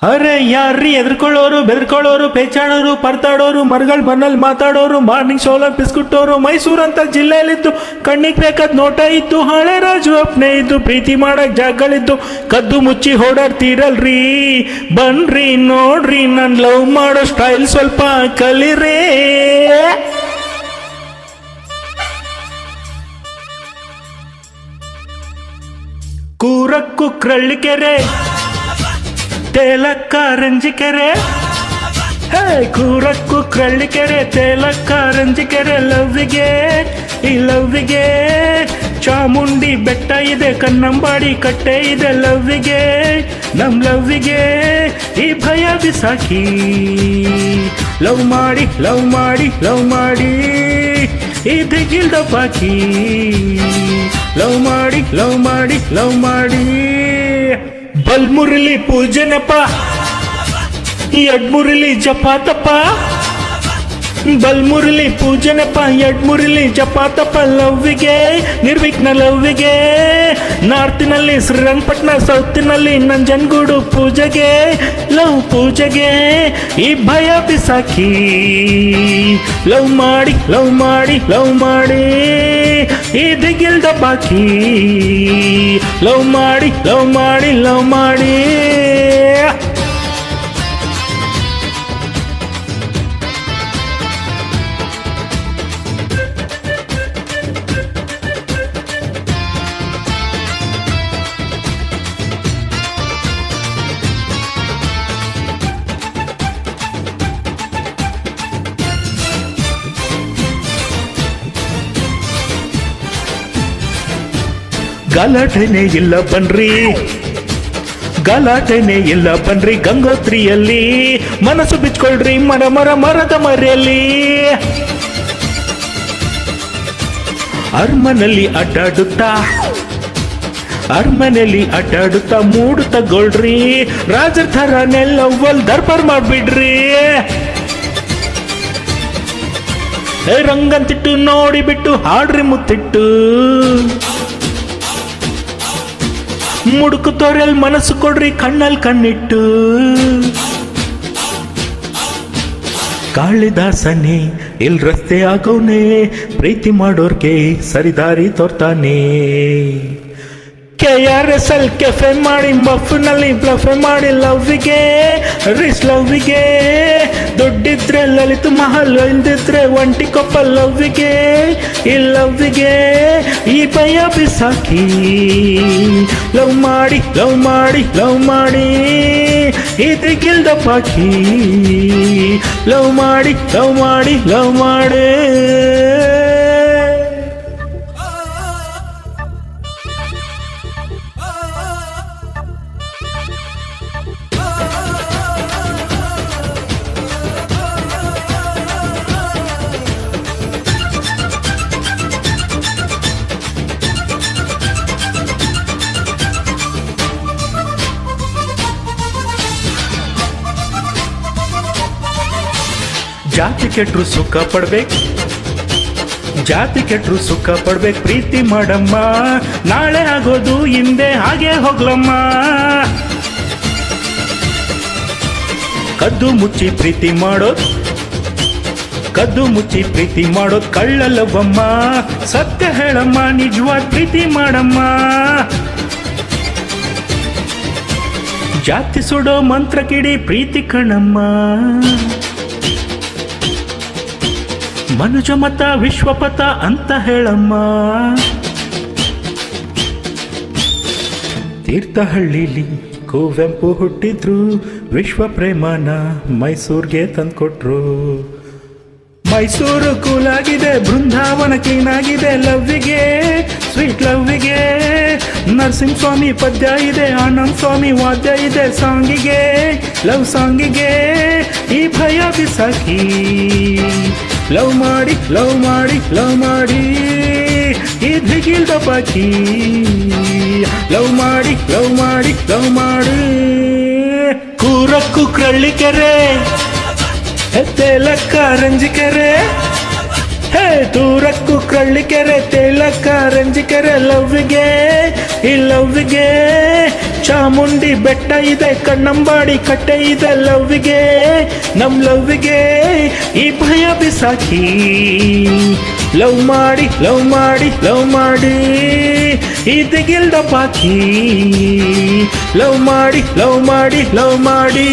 ಅರೆ ಯಾರ್ರೀ ಎದ್ರಕೊಳ್ಳೋರು ಬೆದ್ರಕೊಳ್ಳೋರು ಪೇಚಾಡೋರು ಪರ್ತಾಡೋರು ಮರಗಳ ಬನ್ನಲ್ಲಿ ಮಾತಾಡೋರು ಮಾರ್ನಿಂಗ್ ಶೋಲ ಬಿಸ್ಕುಟ್ಟೋರು ಮೈಸೂರು ಅಂತ ಜಿಲ್ಲೆಯಲ್ಲಿದ್ದು ಕಣ್ಣಿಗೆ ಬೇಕಾದ ನೋಟ ಇತ್ತು ಹಳೆ ರಾಜು ಅಪ್ನೆ ಇದ್ದು ಪ್ರೀತಿ ಮಾಡಕ್ ಜಾಗಗಳಿದ್ದು ಕದ್ದು ಮುಚ್ಚಿ ಓಡಾಡ್ತೀರಲ್ರಿ ಬನ್ರಿ ನೋಡ್ರಿ ನನ್ ಲವ್ ಮಾಡೋ ಸ್ಟೈಲ್ ಸ್ವಲ್ಪ ಕಲಿರೇ. ಕೂರಕ್ಕು ಕ್ರಳ್ಳಿಕೆರೆ ತೇಲಕ್ಕ ರಂಜಿಕೆರೆ, ಹೇ ಕೂರಕ್ಕು ಕ್ರಳ್ಳಿಕೆರೆ ತೇಲಕ್ಕ ರಂಜಿಕೆರೆ ಲವ್ವಿಗೆ ಈ ಲವ್ವಿಗೆ ಚಾಮುಂಡಿ ಬೆಟ್ಟ ಇದೆ ಕನ್ನಂಬಾಡಿ ಕಟ್ಟೆ ಇದೆ ಲವ್ವಿಗೆ ನಮ್ ಲವ್ವಿಗೆ ಈ ಭಯ ಬಿಸಾಕಿ ಲವ್ ಮಾಡಿ ಲವ್ ಮಾಡಿ ಲವ್ ಮಾಡಿ ಈ ದಿಗಿಲ್ದ ಬಾಕಿ ಲವ್ ಮಾಡಿ ಲವ್ ಮಾಡಿ ಲವ್ ಮಾಡಿ. ಬಲ್ಮುರಳಿ ಪೂಜೆನಪ್ಪ ಎಡ್ಮುರಳಿ ಜಪಾತಪ್ಪ, ಬಲ್ಮುರಳಿ ಪೂಜೆನಪ್ಪ ಎಡ್ಮುರಳಿ ಜಪಾತಪ್ಪ ಲವ್ವಿಗೆ ನಿರ್ವಿಘ್ನ ಲವ್ವಿಗೆ. ನಾರ್ತಿನಲ್ಲಿ ಶ್ರೀರಂಗಪಟ್ಟಣ, ಸೌತಿನಲ್ಲಿ ನಂಜನಗೂಡು ಪೂಜೆಗೆ ಲವ್ ಪೂಜೆಗೆ ಈ ಭಯ ಬಿಸಾಕಿ ಲವ್ ಮಾಡಿ ಲವ್ ಮಾಡಿ ಲವ್ ಮಾಡಿ ಈ ದಿಗಿಲ್ದ ಬಾಕಿ ಲವ್ ಮಾಡಿ ಲವ್ ಮಾಡಿ ಲವ್ ಮಾಡಿ. ಗಲಾಟೆನೇ ಇಲ್ಲ ಬನ್ರಿ, ಗಲಾಟೆನೇ ಇಲ್ಲ ಬನ್ರಿ ಗಂಗೋತ್ರಿಯಲ್ಲಿ ಮನಸ್ಸು ಬಿಚ್ಕೊಳ್ರಿ ಮರ ಮರ ಮರದ ಮರೆಯಲ್ಲಿ. ಅರ್ಮನಲ್ಲಿ ಅಡ್ಡಾಡುತ್ತಾ ಅರ್ಮನೆಯಲ್ಲಿ ಅಡ್ಡಾಡುತ್ತಾ ಮೂಡು ತಗೊಳ್ರಿ ರಾಜರ ಥರನೆಲ್ಲವಲ್ ದರ್ಬಾರ್ ಮಾಡ್ಬಿಡ್ರಿ. ರಂಗಂತಿಟ್ಟು ನೋಡಿಬಿಟ್ಟು ಹಾಡ್ರಿ ಮುತ್ತಿಟ್ಟು ಮುಡುಕುತ್ತೋರೆಲ್ ಮನಸ್ಸು ಕೊಡ್ರಿ ಕಣ್ಣಲ್ಲಿ ಕಣ್ಣಿಟ್ಟು. ಕಾಳಿದಾಸನೇ ಇಲ್ ರಸ್ತೆ ಆಗೋನೆ ಪ್ರೀತಿ ಮಾಡೋರ್ಗೆ ಸರಿದಾರಿ ತೋರ್ತಾನೆ. KRSL ಕೆಫೆ ಮಾಡಿ ಬಫ್ನಲ್ಲಿ ಬ್ಲಫೆ ಮಾಡಿ ಲವ್ವಿಗೆ ರಿಸ್ ಲವ್ವಿಗೆ. ದುಡ್ಡಿದ್ರೆ ಲಲಿತ್ ಮಹಲ್ ಇಲ್ದಿದ್ರೆ ಒಂಟಿ ಕೊಪ್ಪ ಲವ್ವಿಗೆ ಈ ಲವ್ವಿಗೆ ಈ ಭಯ ಬಿಸಾಕಿ ಲವ್ ಮಾಡಿ ಲವ್ ಮಾಡಿ ಲವ್ ಮಾಡಿ ಈ ದಿಗಿಲ್ದ ಬಾಕಿ ಲವ್ ಮಾಡಿ ಲವ್ ಮಾಡಿ ಲವ್ ಮಾಡಿ. ಜಾತಿ ಕೆಟ್ರು ಸುಖ ಪಡ್ಬೇಕು, ಜಾತಿ ಕೆಟ್ರು ಸುಖ ಪಡ್ಬೇಕು ಪ್ರೀತಿ ಮಾಡಮ್ಮ ನಾಳೆ ಆಗೋದು ಹಿಂದೆ ಹಾಗೆ ಹೋಗ್ಲಮ್ಮ. ಕದ್ದು ಮುಚ್ಚಿ ಪ್ರೀತಿ ಮಾಡೋದು, ಕದ್ದು ಮುಚ್ಚಿ ಪ್ರೀತಿ ಮಾಡೋದು ಕಳ್ಳಲ್ಲವಮ್ಮ. ಸತ್ಯ ಹೇಳಮ್ಮ ನಿಜವಾದ ಪ್ರೀತಿ ಮಾಡಮ್ಮ. ಜಾತಿ ಸುಡೋ ಮಂತ್ರ ಕಿಡಿ ಪ್ರೀತಿ ಕಣಮ್ಮ. ಮನುಜ ಮತ ವಿಶ್ವಪಥ ಅಂತ ಹೇಳಮ್ಮ. ತೀರ್ಥಹಳ್ಳಿಲಿ ಕುವೆಂಪು ಹುಟ್ಟಿದ್ರು ವಿಶ್ವ ಪ್ರೇಮನ ಮೈಸೂರ್ಗೆ ತಂದ್ಕೊಟ್ರು. ಮೈಸೂರು ಕೂಲಾಗಿದೆ ಬೃಂದಾವನ ಕ್ಲೀನ್ ಆಗಿದೆ ಲವ್ವಿಗೆ ಸ್ವೀಟ್ ಲವ್ವಿಗೆ. ನರಸಿಂಹ ಸ್ವಾಮಿ ಪದ್ಯ ಇದೆ ಆನಂದ್ ಸ್ವಾಮಿ ವಾದ್ಯ ಇದೆ ಸಾಂಗಿಗೆ ಲವ್ ಸಾಂಗಿಗೆ ಈ ಭಯ ಬಿಸಾಕಿ ಲವ್ ಮಾಡಿ ಲವ್ ಮಾಡಿ ಲವ್ ಮಾಡಿ ಈ ದಿಗಿಲ್ದ ಬಾಕಿ ಲವ್ ಮಾಡಿ ಲವ್ ಮಾಡಿ ಲವ್ ಮಾಡಿ. ಕೂರಕ್ಕು ಕ್ರಳ್ಳಿಕೆರೆ ತೇಲಕ್ಕ ರಂಜಿಕೆರೆ, ಹೇ ದೂರಕ್ಕೂ ಕ್ರಳ್ಳಿಕೆರೆ ತೇಲಕ್ಕ ರಂಜಿಕೆರೆ ಲವ್ವಿಗೆ ಈ ಲವ್ವಿಗೆ ಚಾಮುಂಡಿ ಬೆಟ್ಟ ಇದೆ, ಕಣ್ಣಂಬಾಡಿ ಕಟ್ಟೆ ಇದೆ, ಲವ್ವಿಗೆ ನಮ್ ಲವ್ವಿಗೆ ಈ ಭಯ ಬಿಸಾಕಿ ಲವ್ ಮಾಡಿ ಲವ್ ಮಾಡಿ ಲವ್ ಮಾಡಿ ಈ ದಿಗಿಲ್ದ ಬಾಕಿ ಲವ್ ಮಾಡಿ ಲವ್ ಮಾಡಿ ಲವ್ ಮಾಡಿ